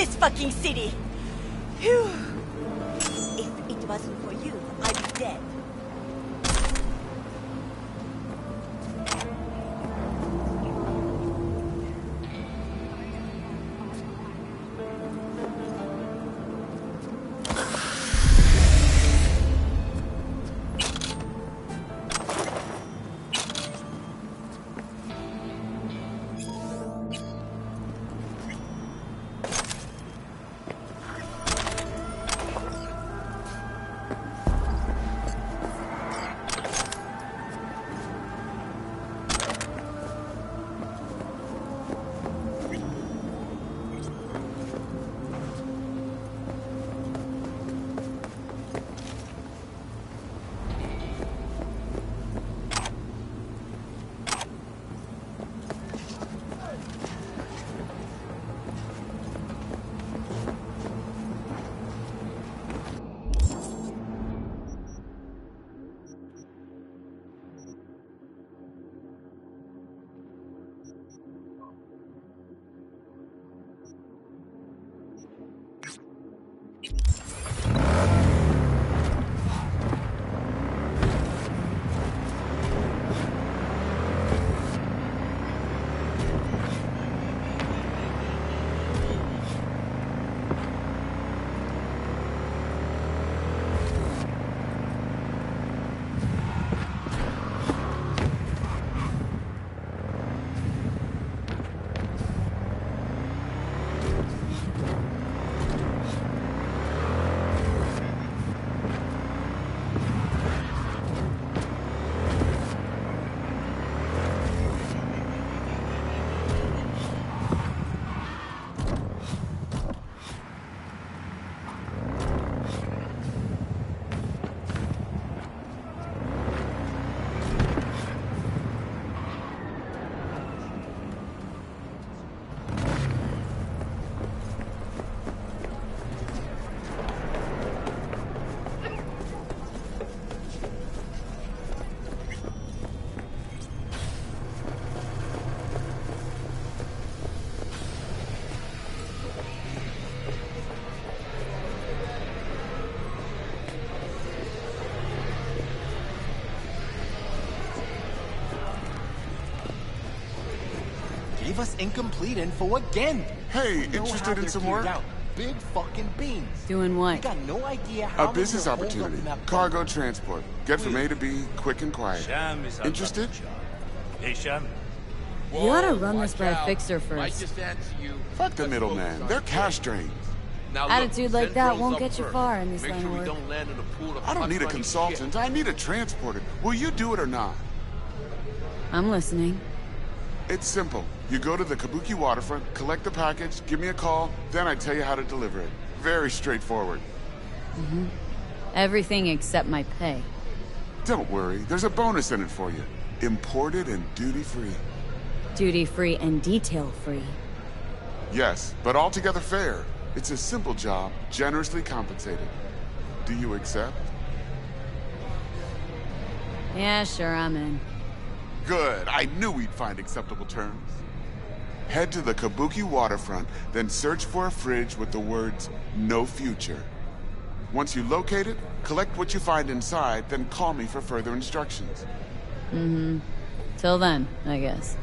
this fucking city! Phew. If it wasn't for you, I'd be dead. Gave us incomplete info again. Hey, interested in some work? Big fucking beans. Doing what? We got no idea how A business opportunity. Cargo transport. Get from A to B, quick and quiet. Interested? Hey, Sham. You ought to run this by a fixer first. Fuck the middleman. They're cash drains. Attitude like that won't get you far in this line of work. I don't need a consultant. I need a transporter. Will you do it or not? I'm listening. It's simple. You go to the Kabuki waterfront, collect the package, give me a call, then I tell you how to deliver it. Very straightforward. Mm-hmm. Everything except my pay. Don't worry, there's a bonus in it for you. Imported and duty-free. Duty-free and detail-free. Yes, but altogether fair. It's a simple job, generously compensated. Do you accept? Yeah, sure, I'm in. Good, I knew we'd find acceptable terms. Head to the Kabuki waterfront, then search for a fridge with the words, "No future." Once you locate it, collect what you find inside, then call me for further instructions. Mm-hmm. Till then, I guess.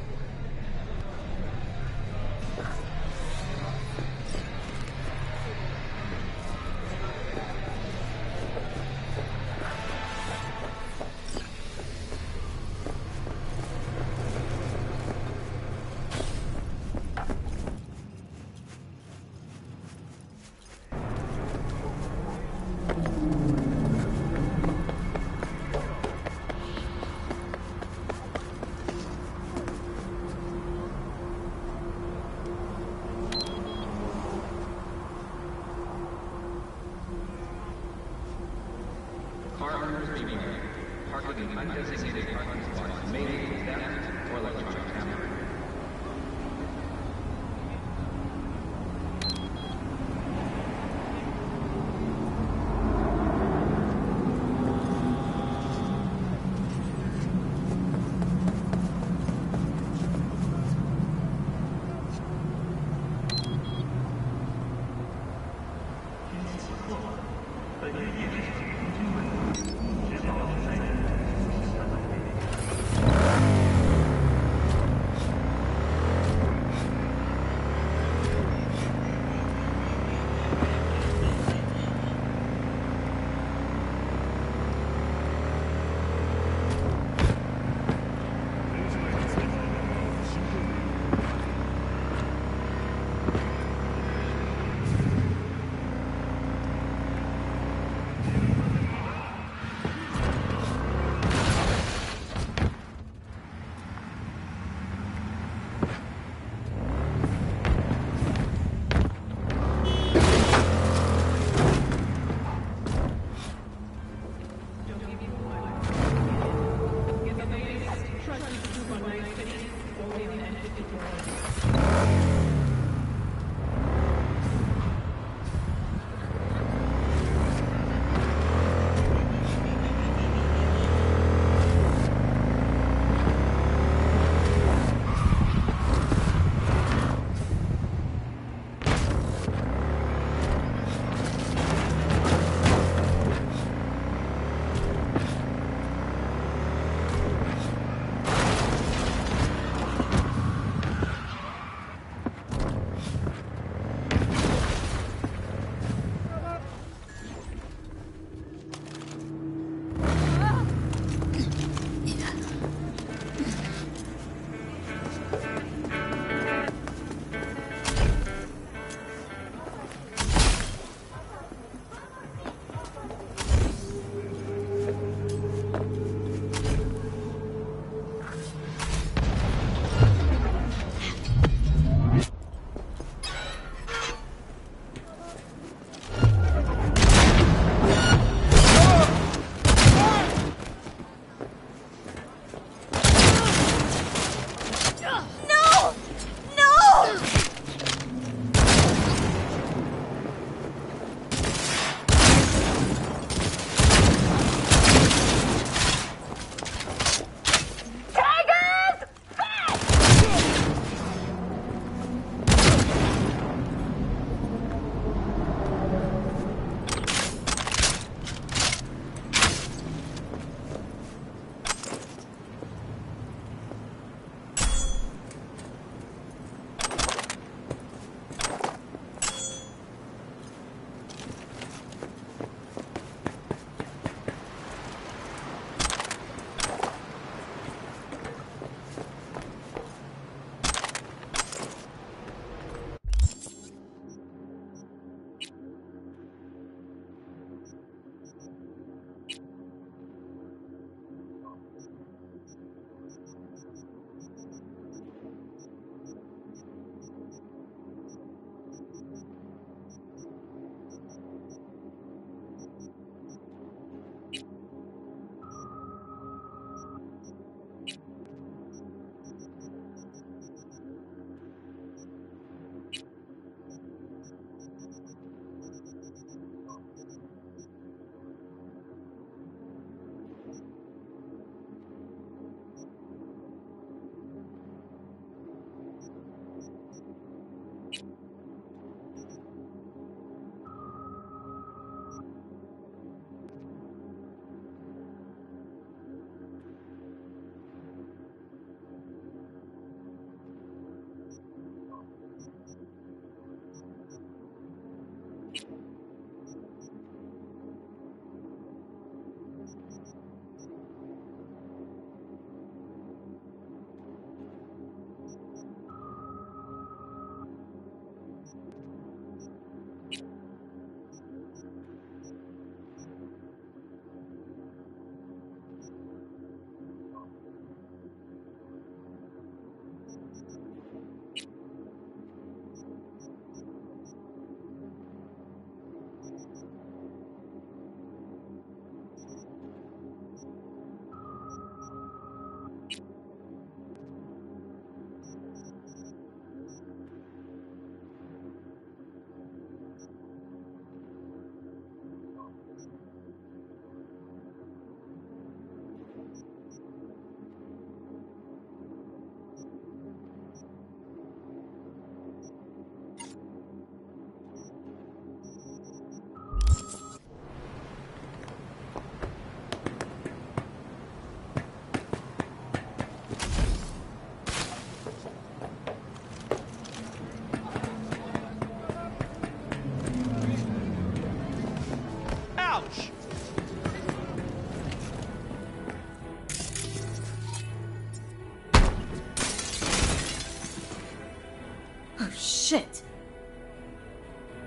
shit.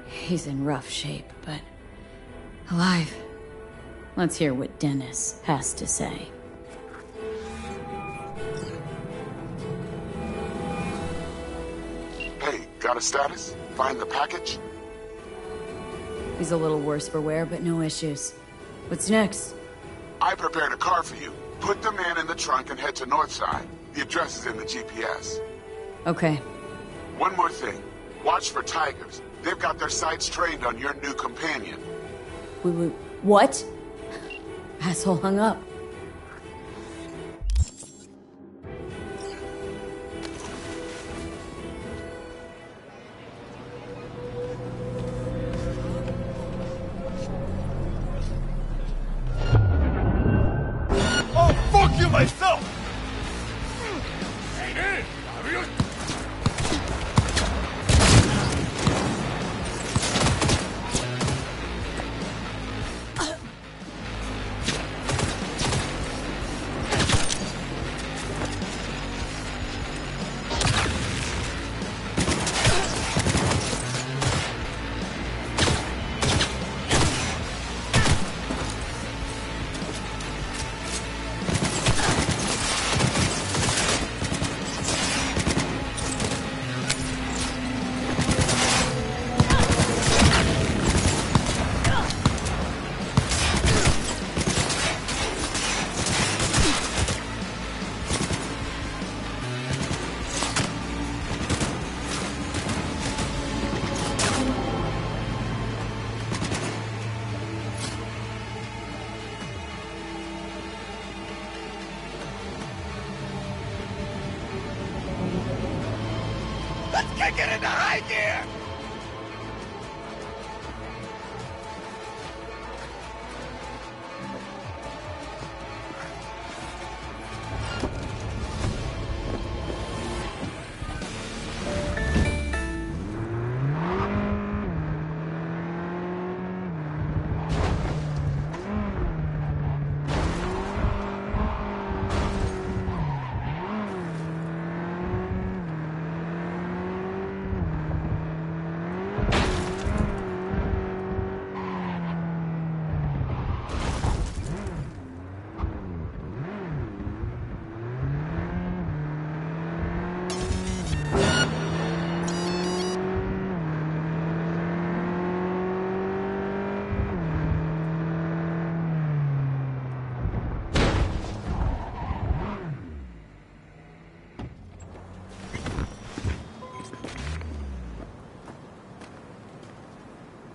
He's in rough shape, but alive. Let's hear what Dennis has to say. Hey, got a status? Find the package? He's a little worse for wear, but no issues. What's next? I prepared a car for you. Put the man in the trunk and head to Northside. The address is in the GPS. Okay. One more thing. Watch for tigers. They've got their sights trained on your new companion. What? Asshole hung up. Oh, fuck you myself! Kick it into high gear!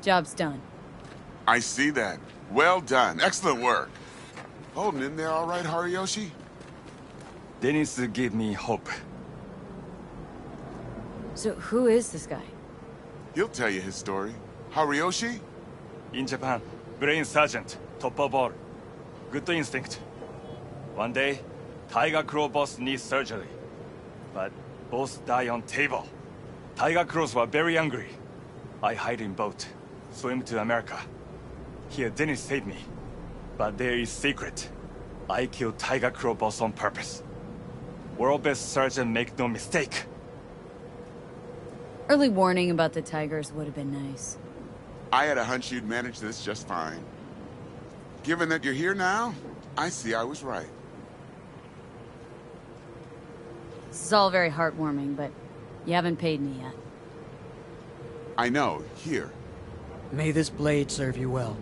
Job's done. I see that. Well done. Excellent work. Holding in there all right, Hariyoshi? Dennis gave me hope. So who is this guy? He'll tell you his story. Hariyoshi? In Japan, brain sergeant, top of all. Good instinct. One day, Tiger Claw boss needs surgery. But boss die on table. Tiger Claws were very angry. I hide in boat, swim to America. Here Dennis saved me. But there is secret. I killed Tiger Claw boss on purpose. World best surgeon, make no mistake. Early warning about the tigers would have been nice. I had a hunch you'd manage this just fine. Given that you're here now, I see I was right. This is all very heartwarming, but you haven't paid me yet. I know. Here. May this blade serve you well.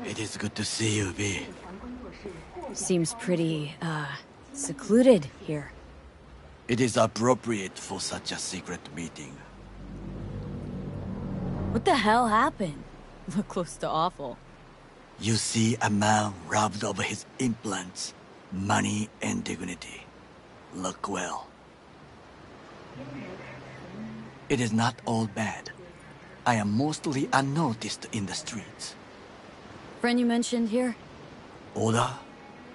It is good to see you, V. Seems pretty, secluded here. It is appropriate for such a secret meeting. What the hell happened? Look close to awful. You see a man robbed of his implants, money and dignity. Look well. It is not all bad. I am mostly unnoticed in the streets. Friend you mentioned here? Oda?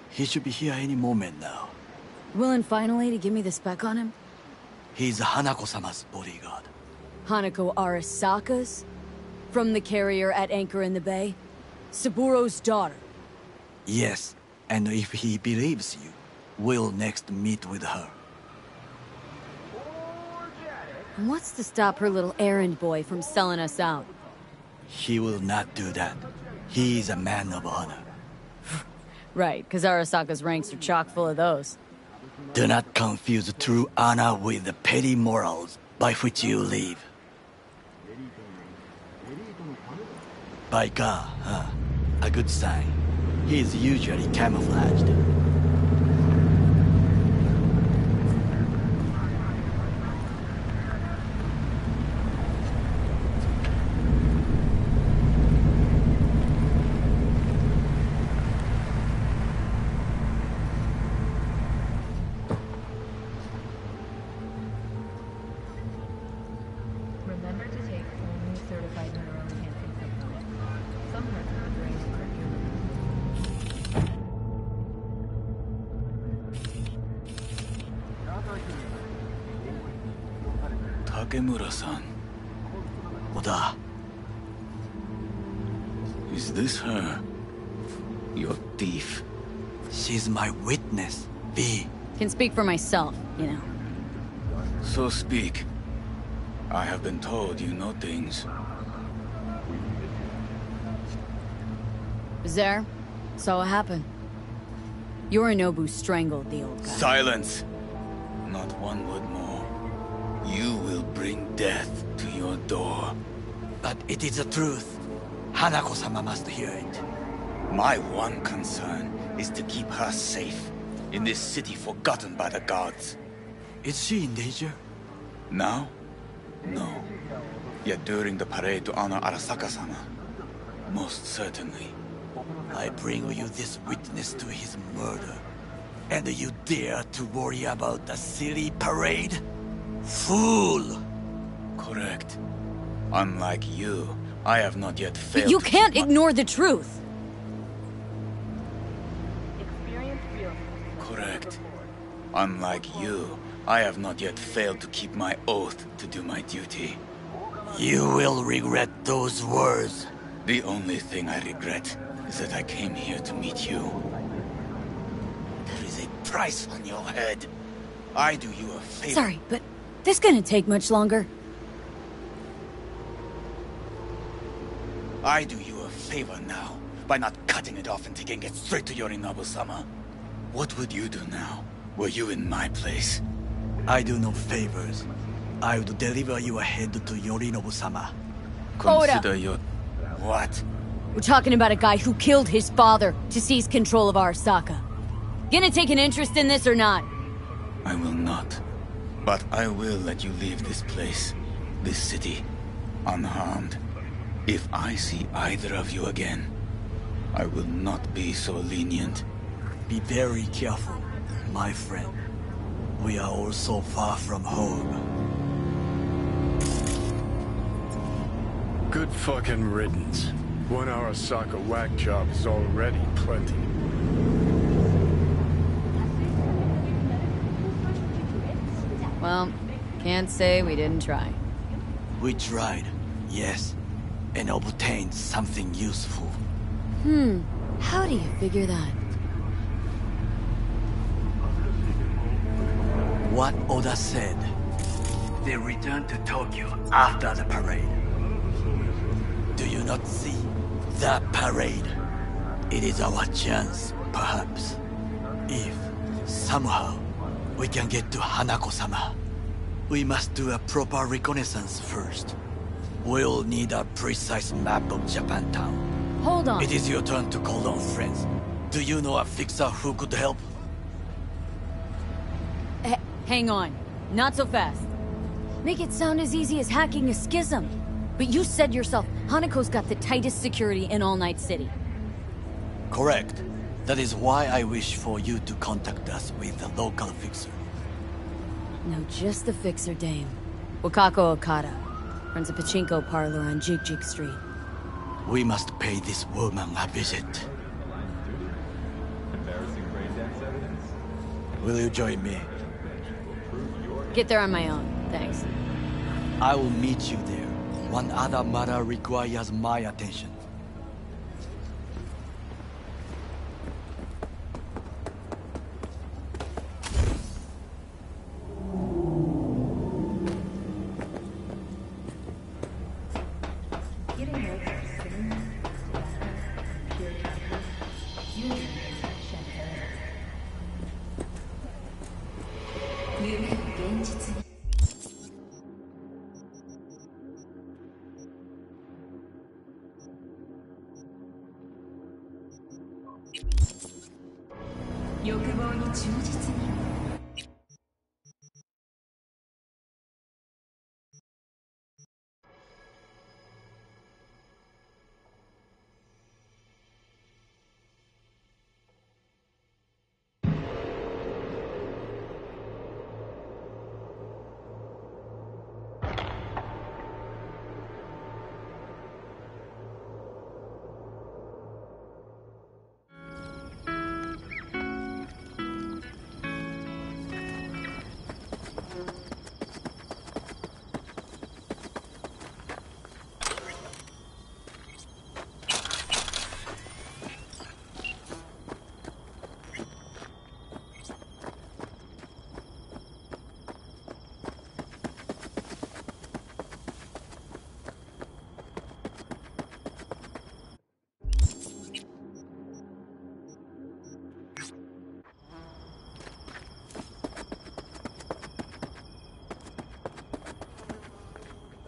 He should be here any moment now. Willing finally to give me the spec on him? He's Hanako-sama's bodyguard. Hanako Arasaka's? From the carrier at anchor in the bay? Saburo's daughter? Yes, and if he believes you, we'll next meet with her. And what's to stop her little errand boy from selling us out? He will not do that. He is a man of honor. Right, because Arasaka's ranks are chock full of those. Do not confuse true honor with the petty morals by which you live. By car, huh? A good sign. He is usually camouflaged. Remember to take only certified mineral enhancing supplements. Some mercury drains are human. Takemura-san. Oda, Is this her? Your thief? she's my witness, V. Can speak for myself, you know. So speak. I have been told you know things. Was there? Saw what happened. Yorinobu strangled the old guy. Silence! Not one word more. You will bring death to your door. But it is the truth. Hanako-sama must hear it. My one concern is to keep her safe in this city forgotten by the gods. Is she in danger? Now? No. Yet during the parade to honor Arasaka-sama, most certainly. I bring you this witness to his murder. And you dare to worry about the silly parade? Fool! Correct. Unlike you, I have not yet failed You to can't keep my- ignore the truth! Experience real. Correct. Unlike you, I have not yet failed to keep my oath to do my duty. You will regret those words. The only thing I regret is that I came here to meet you. price on your head. I do you a favor. Sorry, but this gonna take much longer. I do you a favor now by not cutting it off and taking it straight to Yorinobu-sama. What would you do now, were you in my place? I do no favors. I would deliver your head to Yorinobu-sama. Consider your... What? We're talking about a guy who killed his father to seize control of Arasaka. Gonna take an interest in this or not? I will not. But I will let you leave this place, this city, unharmed. If I see either of you again, I will not be so lenient. Be very careful, my friend. We are all so far from home. Good fucking riddance. One Arasaka whack job is already plenty. Well, can't say we didn't try. We tried, yes, and obtained something useful. How do you figure that? What Oda said. They returned to Tokyo after the parade. Do you not see that parade? It is our chance, perhaps. If, somehow, we can get to Hanako-sama. We must do a proper reconnaissance first. We'll need a precise map of Japantown. Hold on. It is your turn to call on friends. Do you know a fixer who could help? Hang on. Not so fast. Make it sound as easy as hacking a schism. But you said yourself, Hanako's got the tightest security in All Night City. Correct. That is why I wish for you to contact us with the local fixer. No, just the fixer dame. Wakako Okada. Runs a pachinko parlor on Jig Street. We must pay this woman a visit. Will you join me? Get there on my own, thanks. I will meet you there. One other matter requires my attention.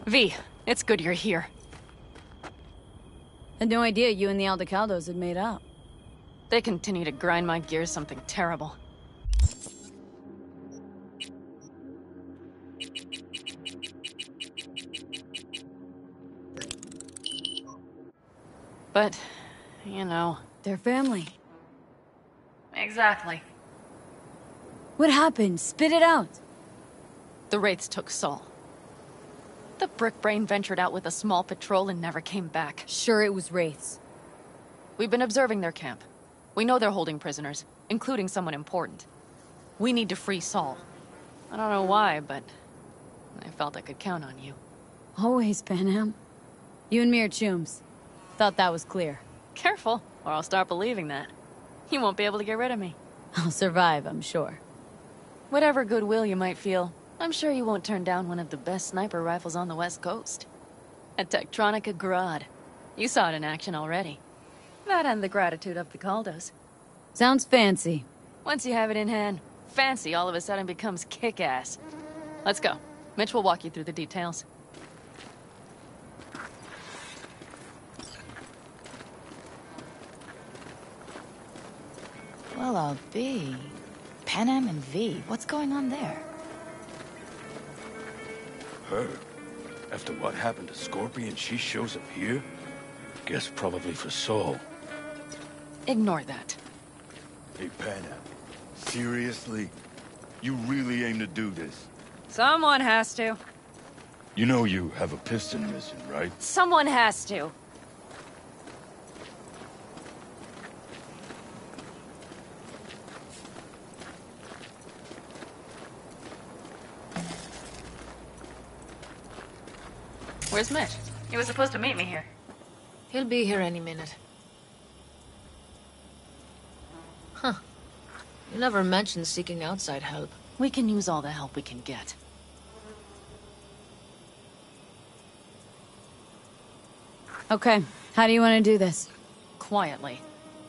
V, it's good you're here. Had no idea you and the Aldecaldos had made up. They continue to grind my gears something terrible. But, you know... They're family. Exactly. What happened? Spit it out. The Wraiths took Saul. The Brickbrain ventured out with a small patrol and never came back. Sure it was Wraiths. We've been observing their camp. We know they're holding prisoners, including someone important. We need to free Saul. I don't know why, but I felt I could count on you. Always, Panam. You and me are chums. Thought that was clear. Careful, or I'll start believing that. You won't be able to get rid of me. I'll survive, I'm sure. Whatever goodwill you might feel, I'm sure you won't turn down one of the best sniper rifles on the West Coast. A Tektronica Grad. You saw it in action already. That and the gratitude of the Caldos. Sounds fancy. Once you have it in hand, fancy all of a sudden becomes kick-ass. Let's go. Mitch will walk you through the details. Well, I'll be. Pan Am and V, what's going on there? Her? After what happened to Scorpion, she shows up here? Guess probably for Saul. Ignore that. Hey, Panam. Seriously? You really aim to do this? Someone has to. You know you have a piston missing, right? Someone has to. Where's Mitch? He was supposed to meet me here. He'll be here any minute. Huh. You never mentioned seeking outside help. We can use all the help we can get. Okay, how do you want to do this? Quietly.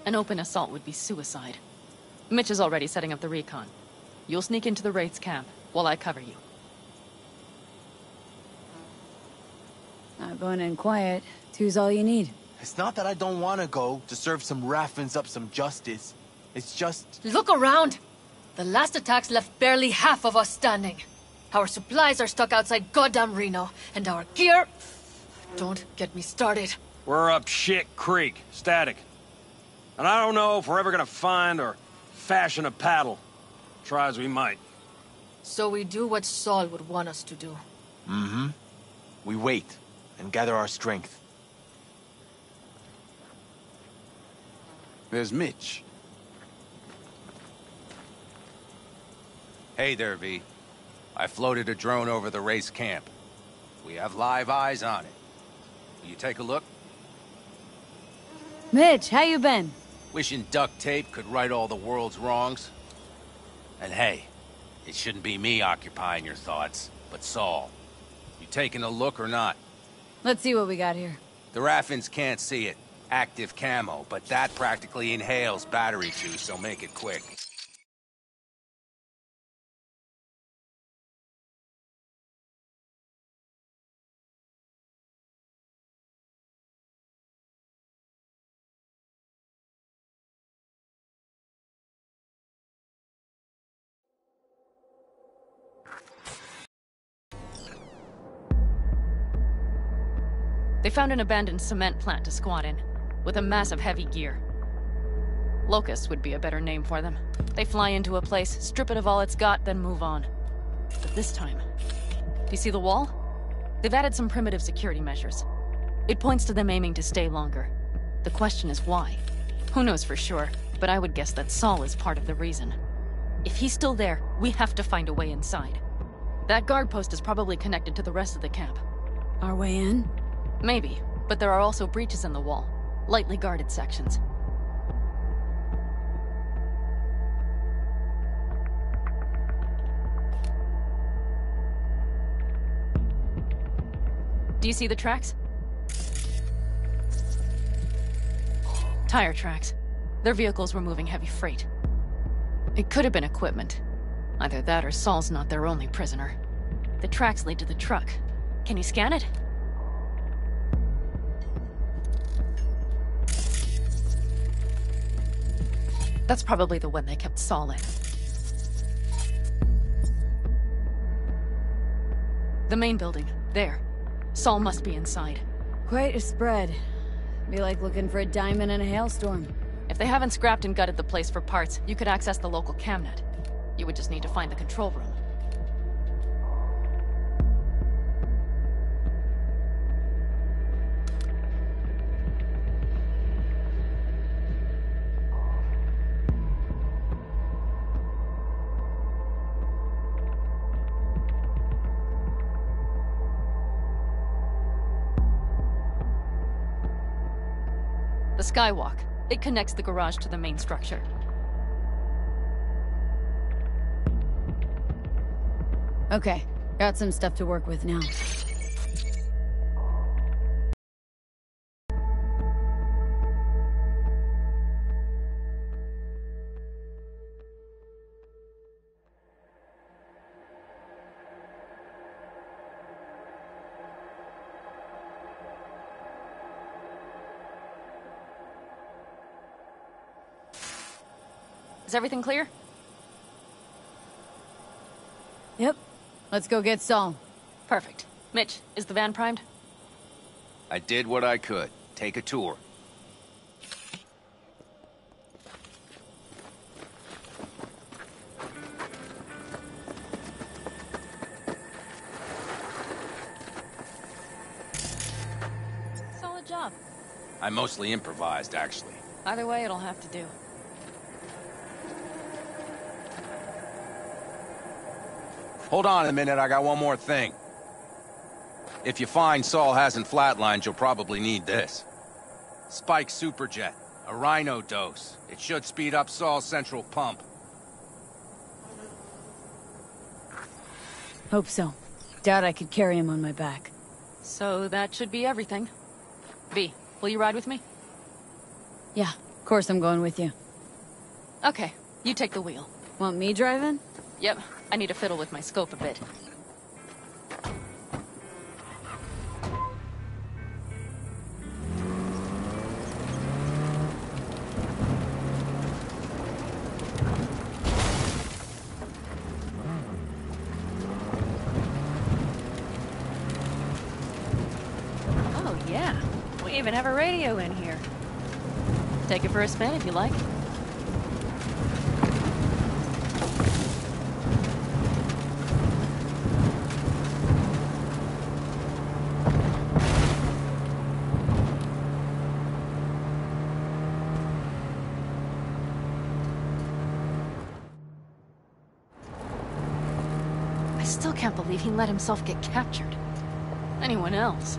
An open assault would be suicide. Mitch is already setting up the recon. You'll sneak into the Wraith's camp, while I cover you. Not going in quiet. Two's all you need. It's not that I don't want to go to serve some Raffins up some justice. It's just... Look around! The last attacks left barely half of us standing. Our supplies are stuck outside goddamn Reno, and our gear... Don't get me started. We're up Shit Creek, static. And I don't know if we're ever gonna find or fashion a paddle. Try as we might. So we do what Saul would want us to do. Mm-hmm. We wait and gather our strength. There's Mitch. Hey there, V. I floated a drone over the race camp. We have live eyes on it. Will you take a look? Mitch, how you been? Wishing duct tape could right all the world's wrongs. And hey, it shouldn't be me occupying your thoughts, but Saul. You taking a look or not? Let's see what we got here. The Raffins can't see it. Active camo, but that practically inhales battery juice, so make it quick. They found an abandoned cement plant to squat in, with a massive heavy gear. Locusts would be a better name for them. They fly into a place, strip it of all it's got, then move on. But this time... Do you see the wall? They've added some primitive security measures. It points to them aiming to stay longer. The question is why? Who knows for sure, but I would guess that Saul is part of the reason. If he's still there, we have to find a way inside. That guard post is probably connected to the rest of the camp. Our way in? Maybe, but there are also breaches in the wall. Lightly guarded sections. Do you see the tracks? Tire tracks. Their vehicles were moving heavy freight. It could have been equipment. Either that or Saul's not their only prisoner. The tracks lead to the truck. Can you scan it? That's probably the one they kept Saul in. The main building. There. Saul must be inside. Quite a spread. Be like looking for a diamond in a hailstorm. If they haven't scrapped and gutted the place for parts, you could access the local camnet. You would just need to find the control room. The skywalk. It connects the garage to the main structure. Okay, got some stuff to work with now. Is everything clear? Yep. Let's go get Saul. Perfect. Mitch, is the van primed? I did what I could. Take a tour. Solid job. I mostly improvised, actually. Either way, it'll have to do. Hold on a minute, I got one more thing. If you find Saul hasn't flatlined, you'll probably need this. Spike Superjet, a Rhino dose. It should speed up Saul's central pump. Hope so. Doubt I could carry him on my back. So that should be everything. V, will you ride with me? Yeah, of course I'm going with you. Okay, you take the wheel. Want me driving? Yep, I need to fiddle with my scope a bit. Oh yeah, we even have a radio in here. Take it for a spin if you like. I still can't believe he let himself get captured. Anyone else?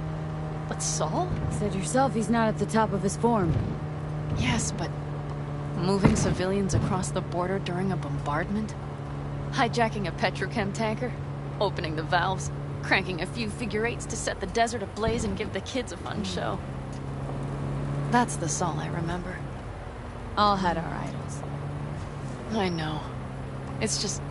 But Saul? Said yourself he's not at the top of his form. Yes, but moving civilians across the border during a bombardment? Hijacking a petrochem tanker? Opening the valves? Cranking a few figure eights to set the desert ablaze and give the kids a fun show? That's the Saul I remember. All had our idols. I know. It's just...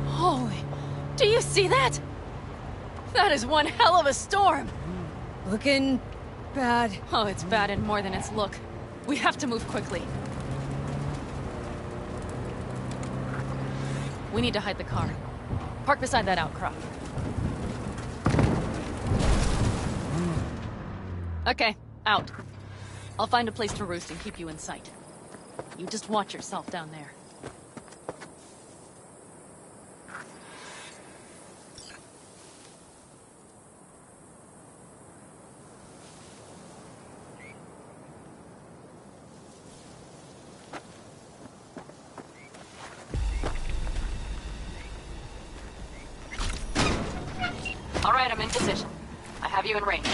Holy... Do you see that? That is one hell of a storm! Looking... bad. Oh, it's bad and more than its look. We have to move quickly. We need to hide the car. Park beside that outcrop. Okay, out. I'll find a place to roost and keep you in sight. You just watch yourself down there. All right, I'm in position. I have you in range.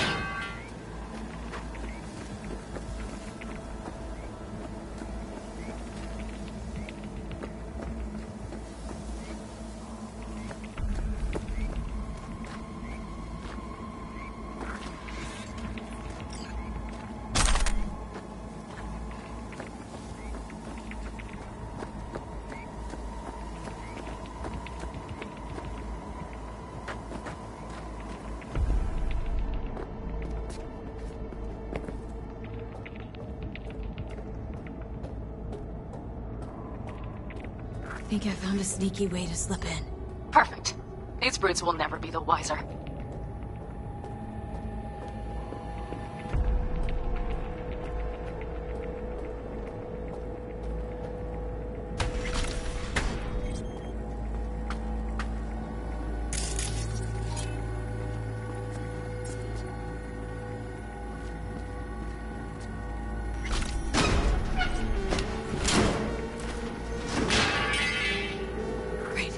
Think I found a sneaky way to slip in. Perfect. These brutes will never be the wiser. Great.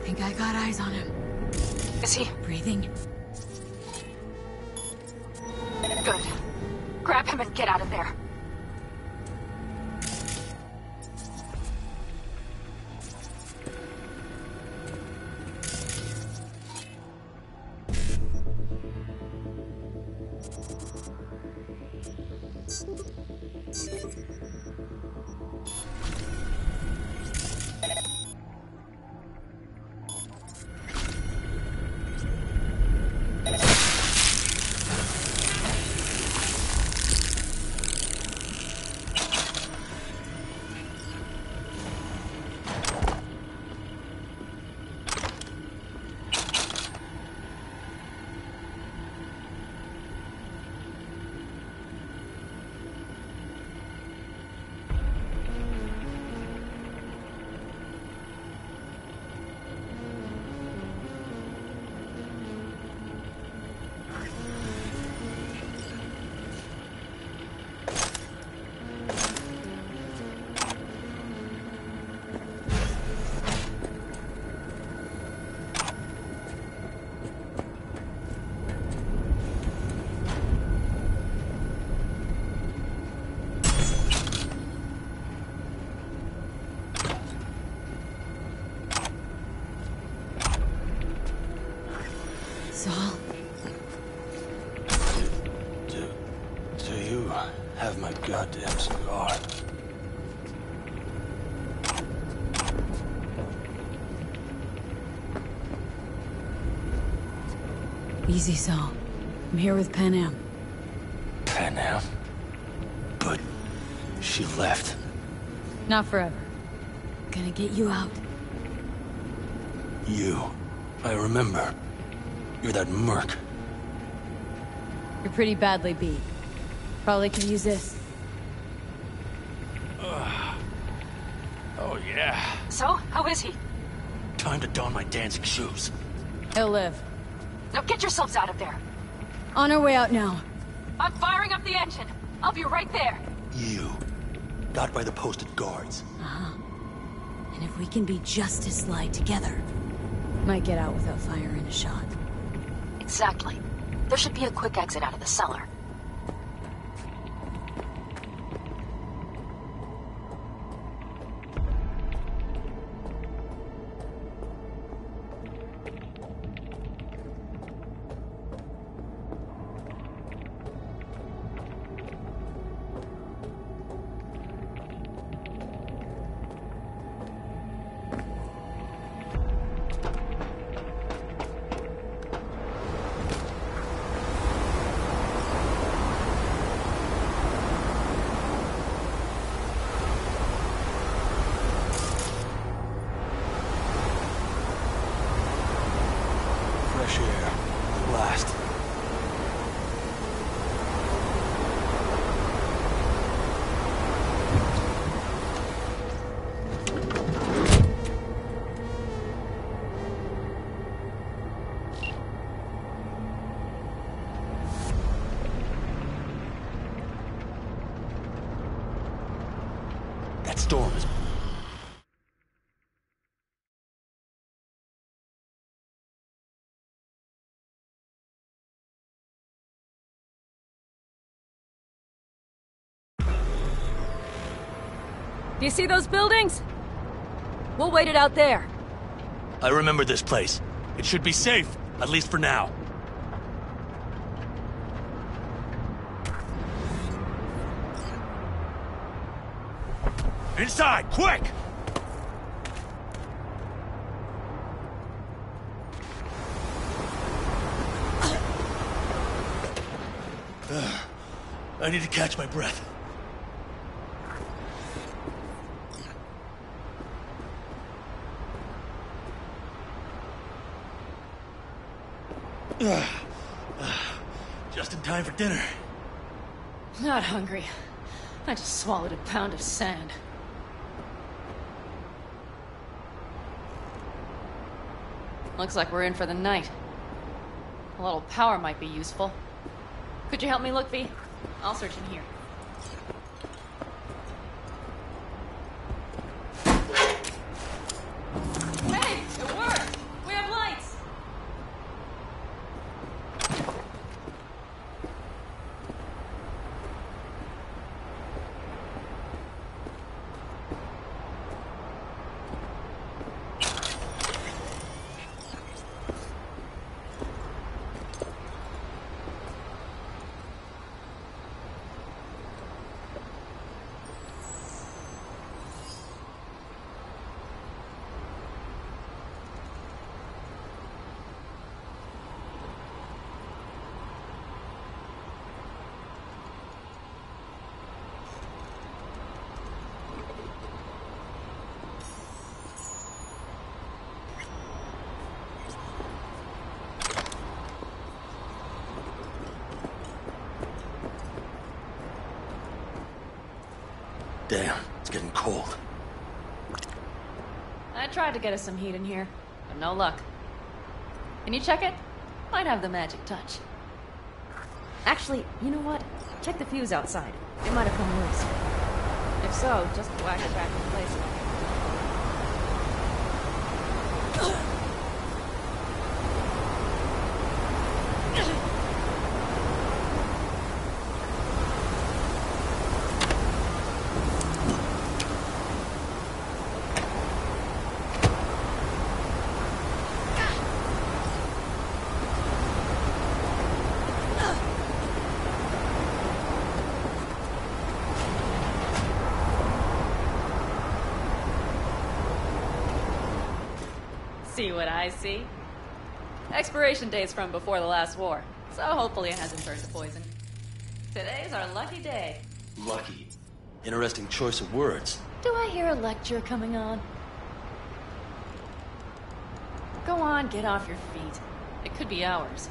Think I got eyes on him. Is he breathing? Good. Grab him and get out of there. Have my goddamn cigar. Easy, Saul. I'm here with Pan Am. Pan Am? But she left. Not forever. Gonna get you out. You. I remember. You're that merc. You're pretty badly beat. Probably could use this. Oh, yeah. So, how is he? Time to don my dancing shoes. He'll live. Now get yourselves out of there. On our way out now. I'm firing up the engine. I'll be right there. You. Got by the posted guards. Uh-huh. And if we can be just as sly together, might get out without firing a shot. Exactly. There should be a quick exit out of the cellar. Fresh air. Blast. That storm is... Do you see those buildings? We'll wait it out there. I remember this place. It should be safe, at least for now. Inside, quick! I need to catch my breath. Just in time for dinner. Not hungry. I just swallowed a pound of sand. Looks like we're in for the night. A little power might be useful. Could you help me look, V? I'll search in here. Hey! It worked! We have lights! Damn, it's getting cold. I tried to get us some heat in here, but no luck. Can you check it? Might have the magic touch. Actually, you know what? Check the fuse outside. It might have come loose. If so, just whack it back in place. See what I see? Expiration date's from before the last war, so hopefully it hasn't turned to poison. Today's our lucky day. Lucky. Interesting choice of words. Do I hear a lecture coming on? Go on, get off your feet. It could be hours.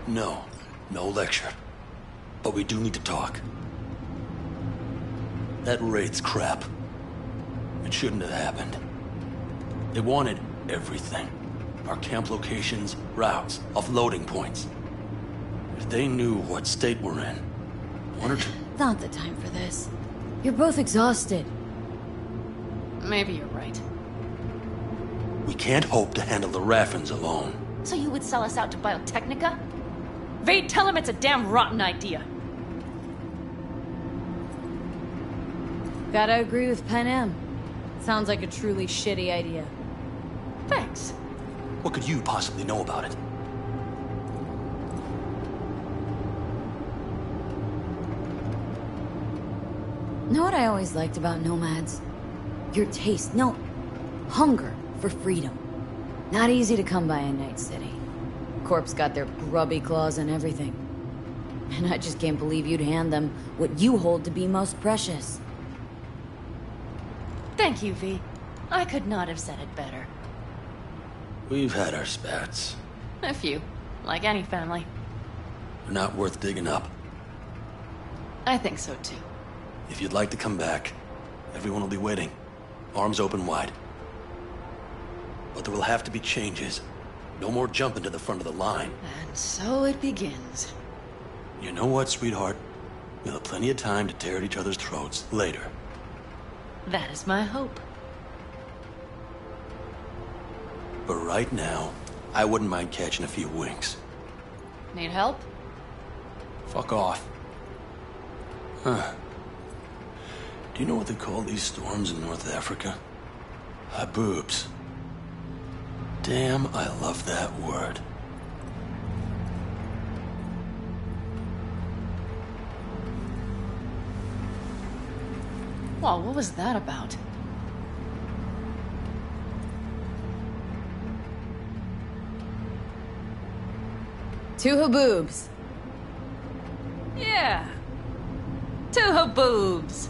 No. No lecture. But we do need to talk. That raid's crap. It shouldn't have happened. They wanted everything. Our camp locations, routes, offloading points. If they knew what state we're in, one or two... Not the time for this. You're both exhausted. Maybe you're right. We can't hope to handle the Raffens alone. So you would sell us out to Biotechnica? Vade, tell him it's a damn rotten idea. Gotta agree with Pen M. Sounds like a truly shitty idea. Thanks. What could you possibly know about it? Know what I always liked about nomads? Your taste, no, hunger for freedom. Not easy to come by in Night City. Corp's got their grubby claws and everything. And I just can't believe you'd hand them what you hold to be most precious. Thank you, V. I could not have said it better. We've had our spats. A few, like any family. They're not worth digging up. I think so too. If you'd like to come back, everyone will be waiting. Arms open wide. But there will have to be changes. No more jumping to the front of the line. And so it begins. You know what, sweetheart? We'll have plenty of time to tear at each other's throats later. That is my hope. But right now, I wouldn't mind catching a few winks. Need help? Fuck off. Huh. Do you know what they call these storms in North Africa? Haboobs. Damn, I love that word. Well, what was that about? Two haboobs. Yeah. Two haboobs.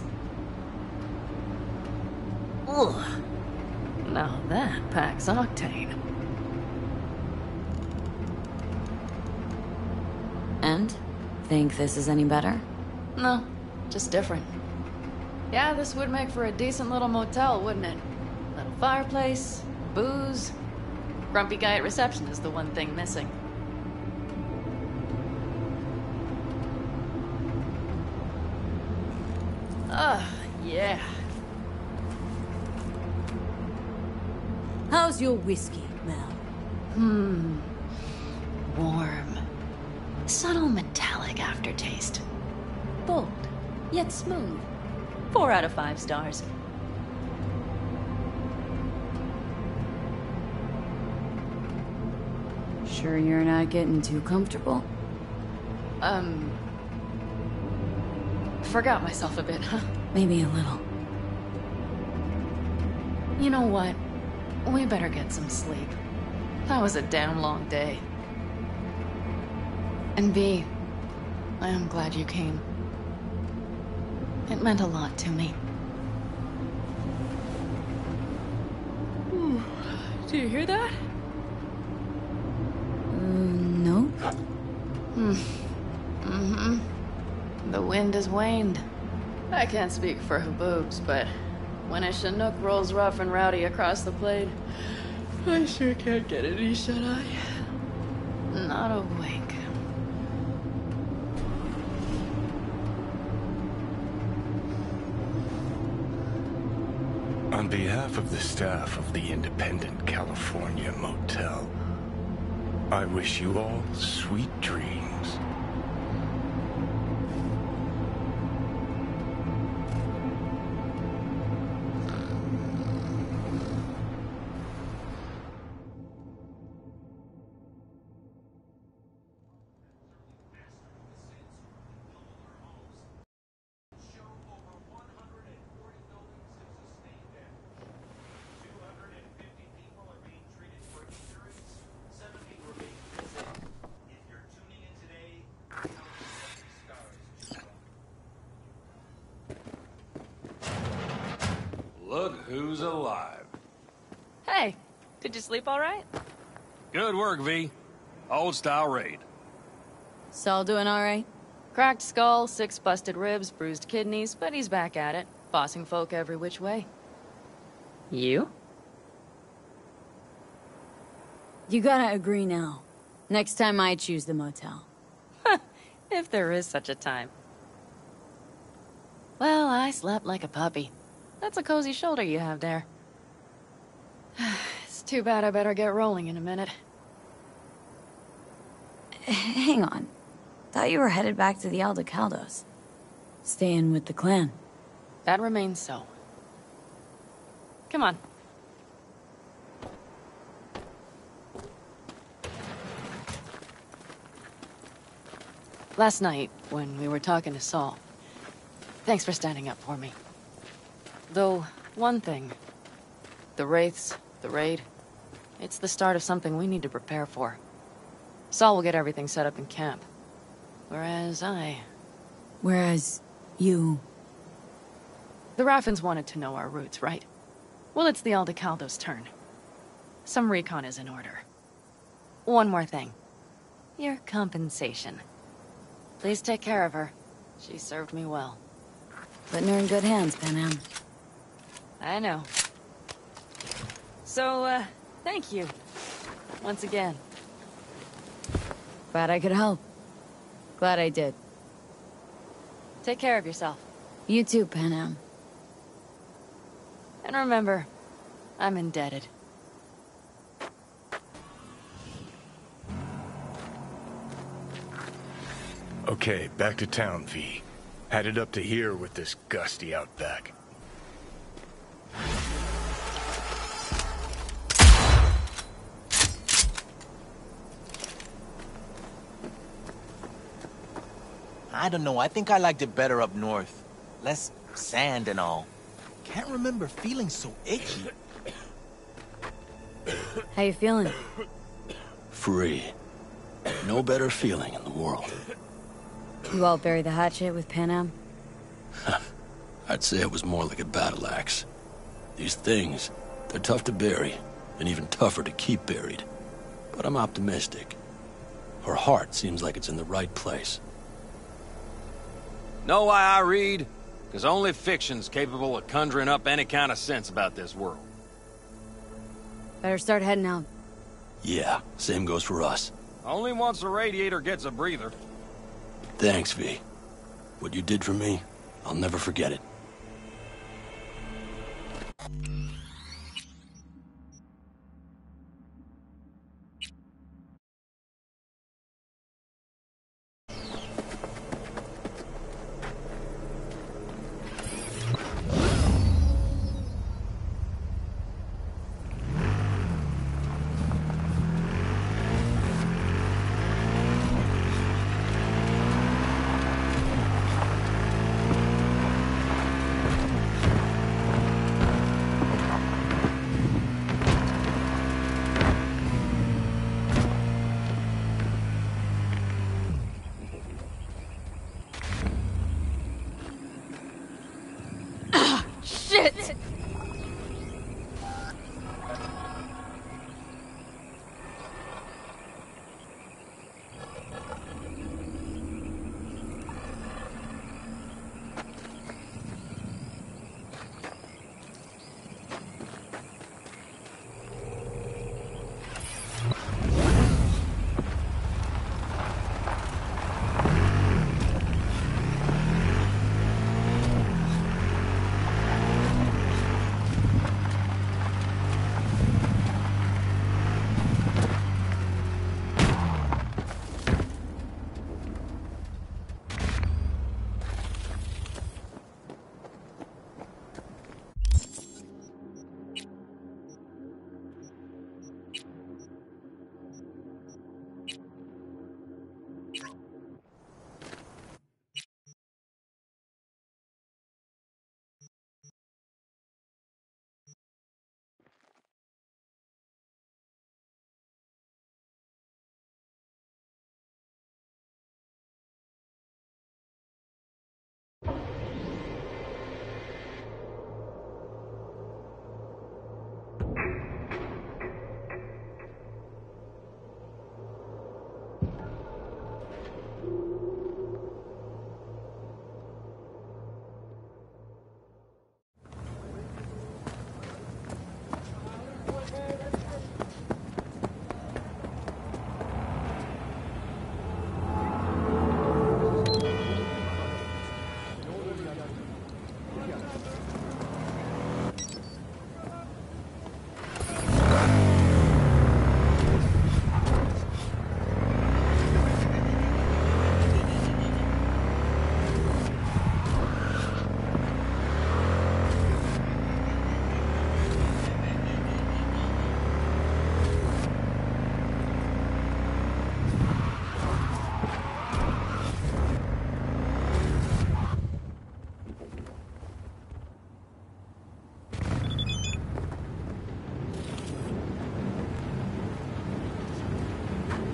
Ugh. Now that packs octane. And? Think this is any better? No, just different. Yeah, this would make for a decent little motel, wouldn't it? Little fireplace, booze. Grumpy guy at reception is the one thing missing. Yeah. How's your whiskey, Mel? Warm. Subtle metallic aftertaste. Bold, yet smooth. 4 out of 5 stars. Sure you're not getting too comfortable? Forgot myself a bit, huh? Maybe a little. You know what? We better get some sleep. That was a damn long day. And V, I am glad you came. It meant a lot to me. Ooh, do you hear that? No. The wind has waned. I can't speak for Haboobs, but when a Chinook rolls rough and rowdy across the plain, I sure can't get any shut-eye. Not a wink. On behalf of the staff of the Independent California Motel, I wish you all sweet dreams. Look who's alive. Hey, did you sleep all right? Good work, V. Old style raid. Saul doing all right? Cracked skull, 6 busted ribs, bruised kidneys, but he's back at it, bossing folk every which way. You? You gotta agree now. Next time I choose the motel. If there is such a time. Well, I slept like a puppy. That's a cozy shoulder you have there. It's too bad I better get rolling in a minute. Hang on. Thought you were headed back to the Aldecaldos. Staying with the clan. That remains so. Come on. Last night, when we were talking to Saul, thanks for standing up for me. Though, one thing. The Wraiths, the raid, it's the start of something we need to prepare for. Saul will get everything set up in camp. Whereas you... The Raffins wanted to know our roots, right? Well, it's the Aldecaldo's turn. Some recon is in order. One more thing. Your compensation. Please take care of her. She served me well. Putting her in good hands, Panam. I know. So, thank you. Once again. Glad I could help. Glad I did. Take care of yourself. You too, Panam. And remember, I'm indebted. Okay, back to town, V. Headed up to here with this gusty outback. I don't know, I think I liked it better up north. Less sand and all. Can't remember feeling so itchy. How you feeling? Free. No better feeling in the world. You all bury the hatchet with Panam? I'd say it was more like a battle axe. These things, they're tough to bury, and even tougher to keep buried. But I'm optimistic. Her heart seems like it's in the right place. Know why I read? Because only fiction's capable of conjuring up any kind of sense about this world. Better start heading out. Yeah, same goes for us. Only once the radiator gets a breather. Thanks, V. What you did for me, I'll never forget it.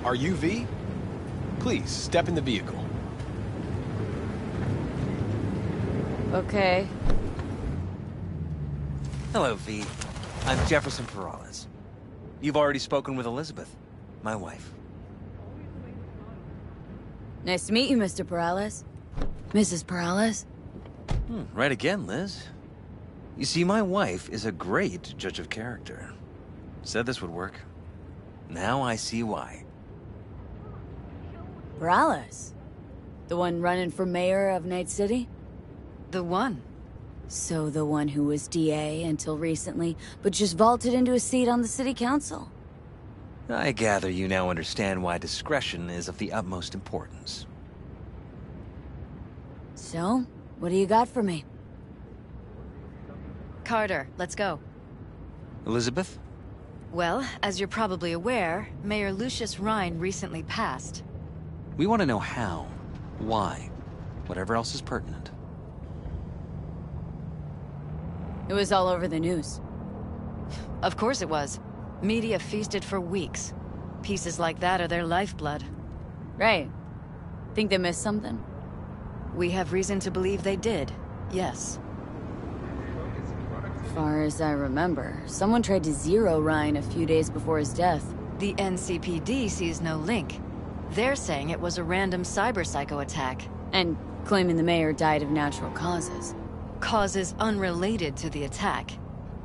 Are you V? Please, step in the vehicle. Okay. Hello, V. I'm Jefferson Perales. You've already spoken with Elizabeth, my wife. Nice to meet you, Mr. Perales. Mrs. Perales? Right again, Liz. You see, my wife is a great judge of character. Said this would work. Now I see why. Perales? The one running for mayor of Night City? The one. So the one who was DA until recently, but just vaulted into a seat on the city council. I gather you now understand why discretion is of the utmost importance. So, what do you got for me? Carter, let's go. Elizabeth? Well, as you're probably aware, Mayor Lucius Rhine recently passed. We want to know how, why, whatever else is pertinent. It was all over the news. Of course it was. Media feasted for weeks. Pieces like that are their lifeblood. Right. Think they missed something? We have reason to believe they did, yes. Far as I remember, someone tried to zero Ryan a few days before his death. The NCPD sees no link. They're saying it was a random cyber-psycho attack. And claiming the mayor died of natural causes. Causes unrelated to the attack.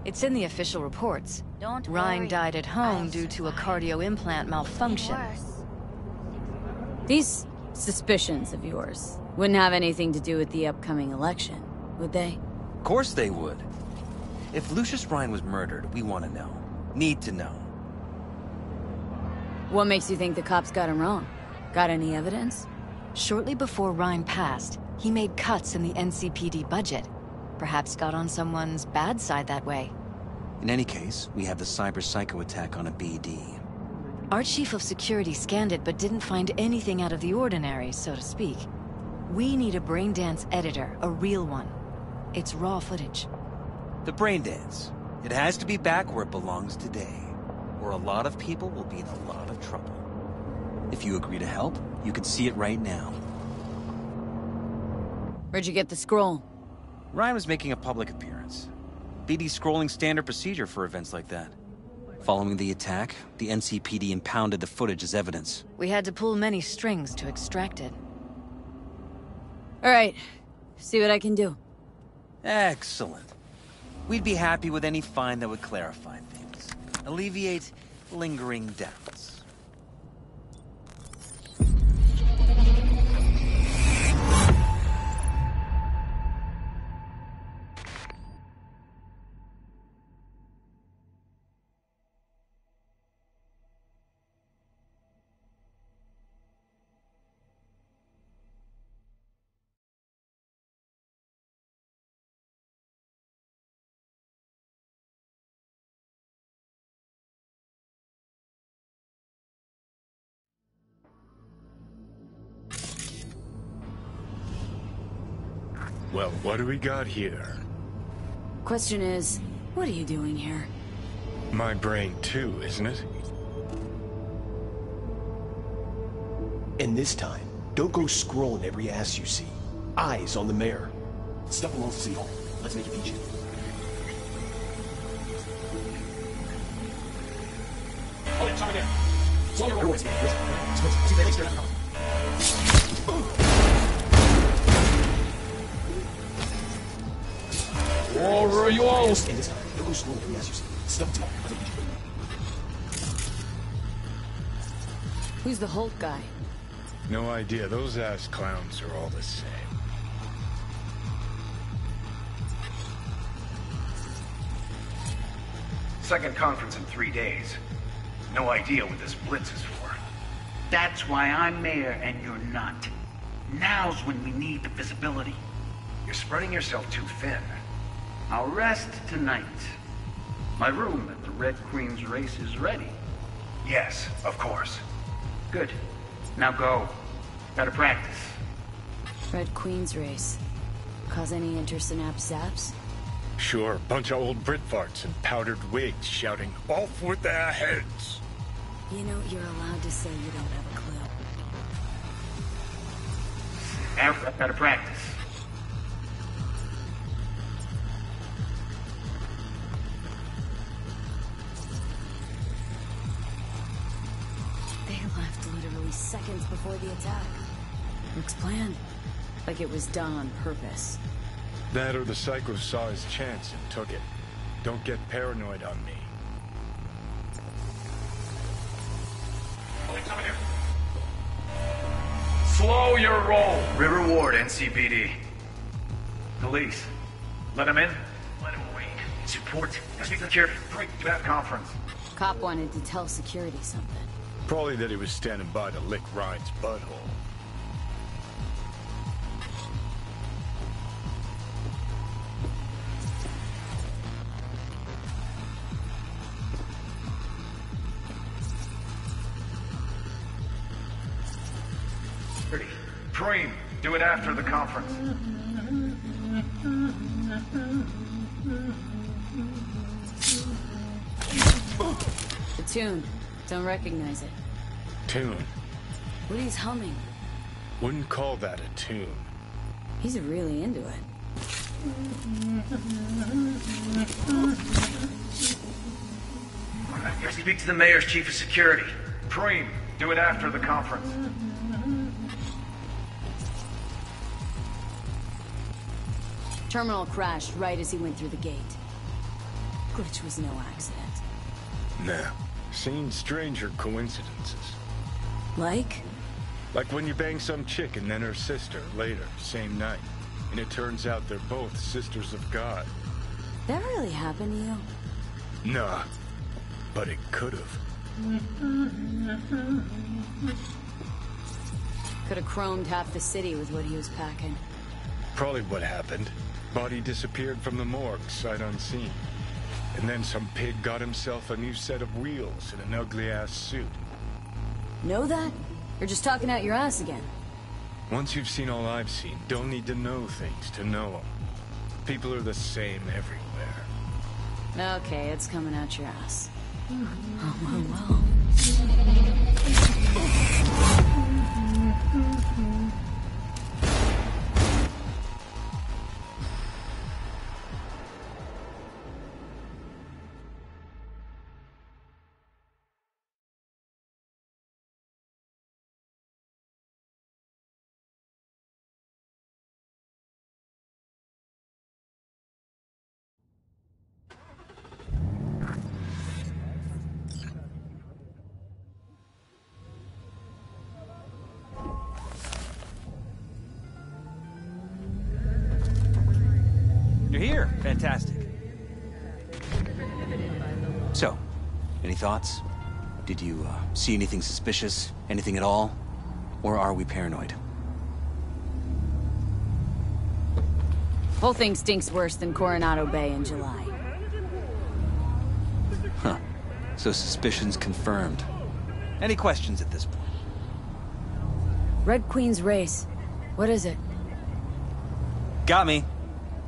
It's in the official reports. Ryan died at home due to a cardio implant malfunction. These suspicions of yours wouldn't have anything to do with the upcoming election, would they? Of course they would. If Lucius Rhine was murdered, we want to know. Need to know. What makes you think the cops got him wrong? Got any evidence? Shortly before Rhine passed, he made cuts in the NCPD budget. Perhaps got on someone's bad side that way. In any case, we have the cyber-psycho attack on a BD. Our chief of security scanned it but didn't find anything out of the ordinary, so to speak. We need a braindance editor, a real one. It's raw footage. The braindance. It has to be back where it belongs today, or a lot of people will be in a lot of trouble. If you agree to help, you can see it right now. Where'd you get the scroll? Ryan was making a public appearance. BD scrolling standard procedure for events like that. Following the attack, the NCPD impounded the footage as evidence. We had to pull many strings to extract it. All right. See what I can do. Excellent. We'd be happy with any find that would clarify things. Alleviate lingering doubts. Well, what do we got here? Question is, what are you doing here? My brain too, isn't it? And this time, don't go scrolling every ass you see. Eyes on the mayor. Stuff belongs to City Hall. Let's make it peachy. Oh, yeah, time in there. Slow your roll. See if they make sure that's All right, you all. And this time, don't go scrolling every ass you see. Stuff to let's make it peachy. Who's the Hulk guy? No idea. Those ass clowns are all the same. Second conference in 3 days. No idea what this blitz is for. That's why I'm mayor and you're not. Now's when we need the visibility. You're spreading yourself too thin. I'll rest tonight. My room at the Red Queen's race is ready. Yes, of course. Good. Now go. Gotta practice. Red Queen's race. Cause any intersynapse zaps? Sure, bunch of old Brit farts in powdered wigs shouting, "Off with their heads!" You know, you're allowed to say you don't have a clue. Out of practice. They left literally seconds before the attack. Looks planned. Like it was done on purpose. That or the Psycho saw his chance and took it. Don't get paranoid on me. Slow your roll. River Ward, NCPD. Police. Let him in. Let him wait. Support. Speak to security. Break that conference. Cop wanted to tell security something. Probably that he was standing by to lick Ryan's butthole. Preem, do it after the conference. The tune. Don't recognize it. Tune. What he's humming. Wouldn't call that a tune. He's really into it. Speak to the mayor's chief of security. Preem, do it after the conference. Terminal crashed right as he went through the gate. Which was no accident. Nah. Seen stranger coincidences. Like? Like when you bang some chick and then her sister later, same night. And it turns out they're both sisters of God. That really happened to you? Nah. But it could've. Could've chromed half the city with what he was packing. Probably what happened. Body disappeared from the morgue, sight unseen. And then some pig got himself a new set of wheels and an ugly-ass suit. Know that? Or just talking out your ass again? Once you've seen all I've seen, don't need to know things to know them. People are the same everywhere. Okay, it's coming out your ass. Oh, You're here. Fantastic. So, any thoughts? Did you see anything suspicious? Anything at all? Or are we paranoid? Whole thing stinks worse than Coronado Bay in July. Huh. So suspicions confirmed. Any questions at this point? Red Queen's race. What is it? Got me.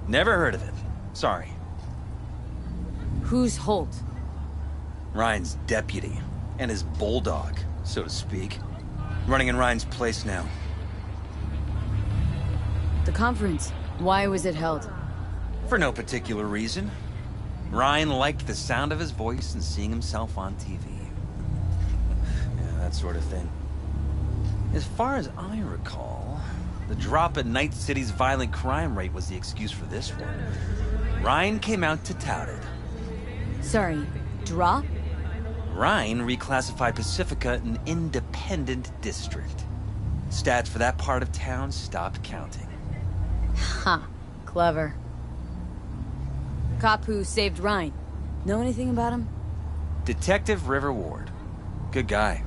Never heard of it. Sorry. Who's Holt? Ryan's deputy. And his bulldog, so to speak. Running in Ryan's place now. The conference. Why was it held? For no particular reason. Ryan liked the sound of his voice and seeing himself on TV. Yeah, that sort of thing. As far as I recall, the drop in Night City's violent crime rate was the excuse for this one. Ryan came out to tout it. Sorry, drop? Ryan reclassified Pacifica an independent district. Stats for that part of town stopped counting. Huh. Clever. Cop who saved Ryan. Know anything about him? Detective River Ward. Good guy.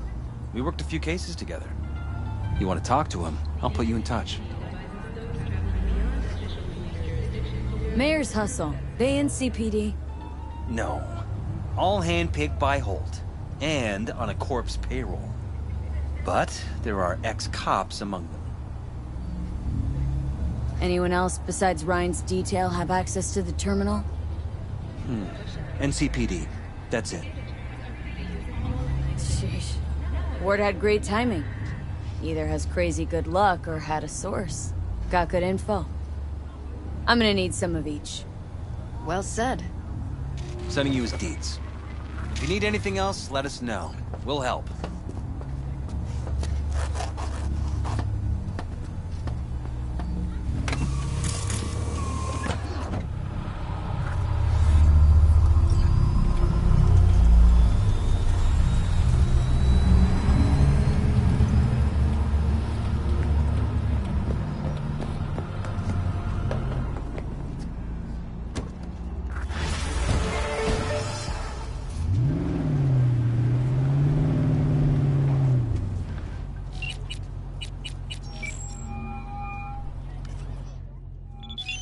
We worked a few cases together. You want to talk to him, I'll put you in touch. Mayor's hustle. They in CPD? No. All handpicked by Holt. And on a corpse payroll. But there are ex-cops among them. Anyone else besides Ryan's detail have access to the terminal? NCPD. That's it. Sheesh. Ward had great timing. Either has crazy good luck or had a source. Got good info. I'm gonna need some of each. Well said. Sending you his deeds. If you need anything else, let us know. We'll help.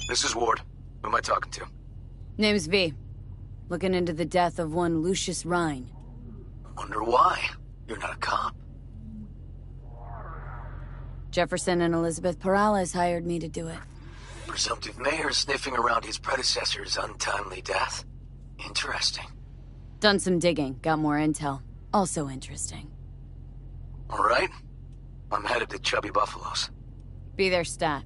This is Ward. Who am I talking to? Name's V. Looking into the death of one Lucius Rhine. Wonder why. You're not a cop. Jefferson and Elizabeth Perales hired me to do it. Presumptive mayor sniffing around his predecessor's untimely death. Interesting. Done some digging, got more intel. Also interesting. All right. I'm headed to Chubby Buffalo's. Be there, stat.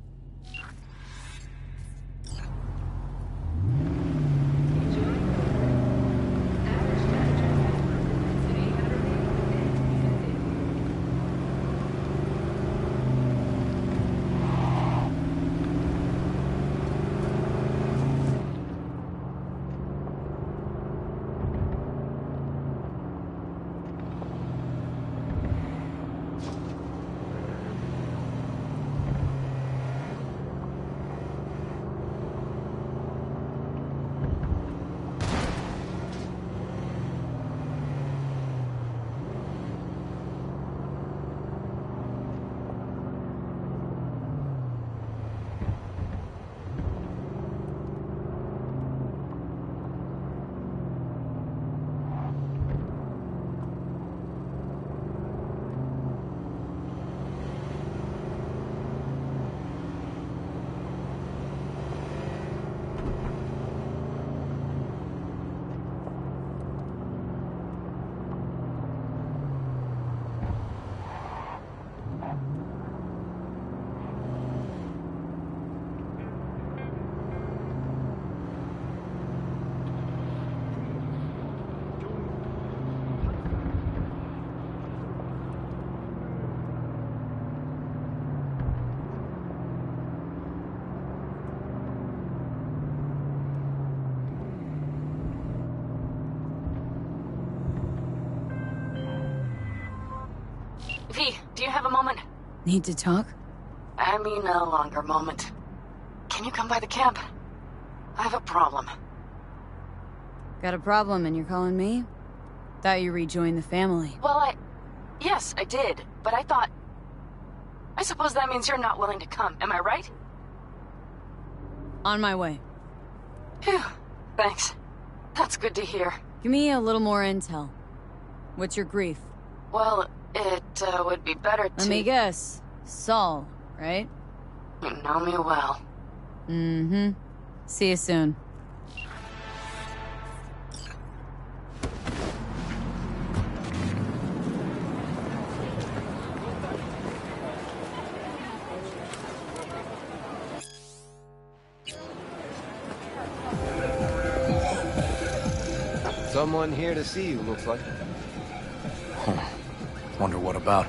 V, do you have a moment? Need to talk? I mean a longer moment. Can you come by the camp? I have a problem. Got a problem and you're calling me? Thought you rejoined the family. Well, yes, I did, but I thought... I suppose that means you're not willing to come, am I right? On my way. Phew, thanks. That's good to hear. Give me a little more intel. What's your grief? Well, it would be better to... Let me guess. Saul, right? You know me well. Mm-hmm. See you soon. Someone here to see you, looks like. Wonder what about.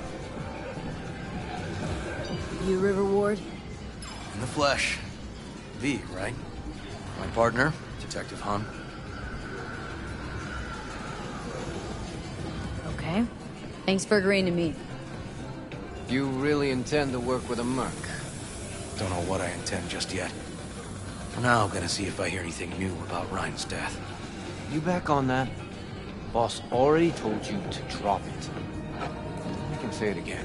You River Ward? In the flesh. V, right? My partner, Detective Hun. Okay. Thanks for agreeing to meet. You really intend to work with a merc? Don't know what I intend just yet. For now, I'm gonna see if I hear anything new about Ryan's death. You back on that? Boss already told you to drop it. I can say it again.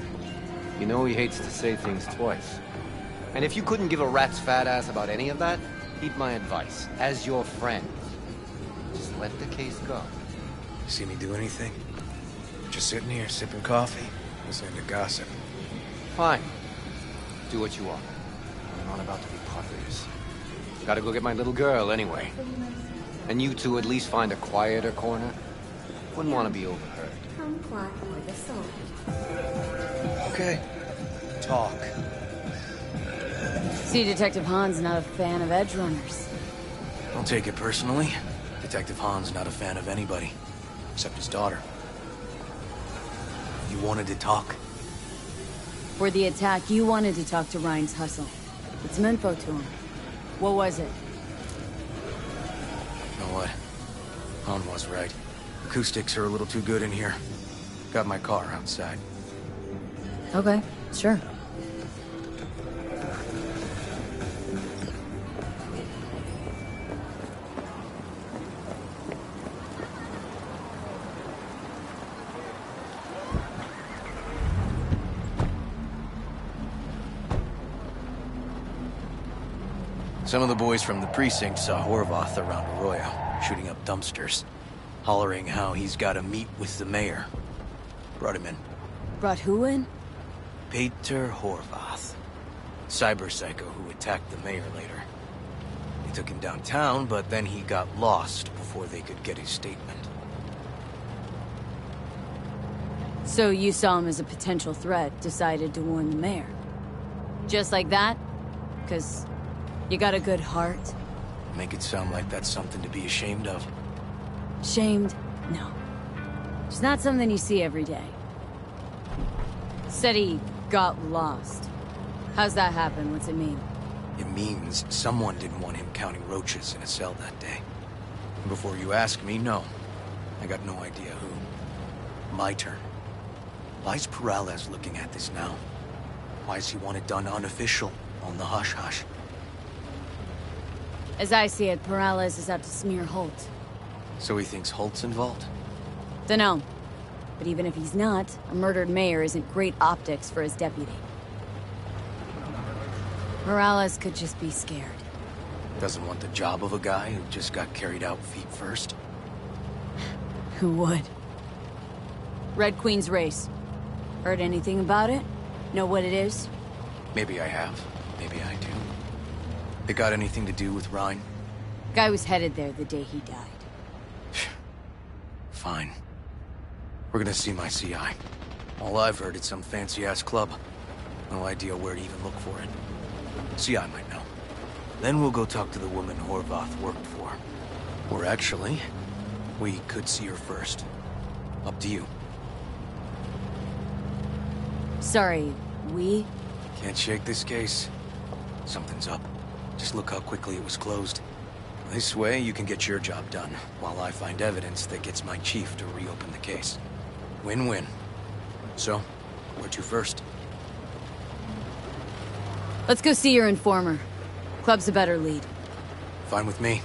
You know he hates to say things twice. And if you couldn't give a rat's fat ass about any of that, heed my advice. As your friend, just let the case go. You see me do anything? Just sitting here, sipping coffee, listening to gossip. Fine. Do what you want. I'm not about to be part of this. Gotta go get my little girl anyway. And you two at least find a quieter corner. Wouldn't want to be overheard. Okay. Talk. See, Detective Hahn's not a fan of edge runners. Don't take it personally. Detective Hahn's not a fan of anybody, except his daughter. You wanted to talk? For the attack, you wanted to talk to Ryan's hustle. Get some info to him. What was it? You know what? Hahn was right. Acoustics are a little too good in here. Got my car outside. Okay, sure. Some of the boys from the precinct saw Horvath around Arroyo, shooting up dumpsters, hollering how he's got to meet with the mayor. Brought him in. Brought who in? Peter Horvath. Cyber psycho who attacked the mayor later. They took him downtown, but then he got lost before they could get his statement. So you saw him as a potential threat, decided to warn the mayor. Just like that? 'Cause you got a good heart? Make it sound like that's something to be ashamed of. Shamed? No. It's not something you see every day. Said he got lost. How's that happen? What's it mean? It means someone didn't want him counting roaches in a cell that day. And before you ask me, no. I got no idea who. My turn. Why's Peralez looking at this now? Why does he want it done unofficial, on the hush-hush? As I see it, Peralez is out to smear Holt. So he thinks Holt's involved? Dunno. But even if he's not, a murdered mayor isn't great optics for his deputy. Peralez could just be scared. Doesn't want the job of a guy who just got carried out feet first? Who would? Red Queen's race. Heard anything about it? Know what it is? Maybe I have. Maybe I do. It got anything to do with Ryan? Guy was headed there the day he died. Fine. We're gonna see my CI. All I've heard is some fancy-ass club. No idea where to even look for it. CI might know. Then we'll go talk to the woman Horvath worked for. Or actually, we could see her first. Up to you. Sorry, we? Can't shake this case. Something's up. Just look how quickly it was closed. This way, you can get your job done, while I find evidence that gets my chief to reopen the case. Win-win. So, where to first? Let's go see your informer. Club's a better lead. Fine with me.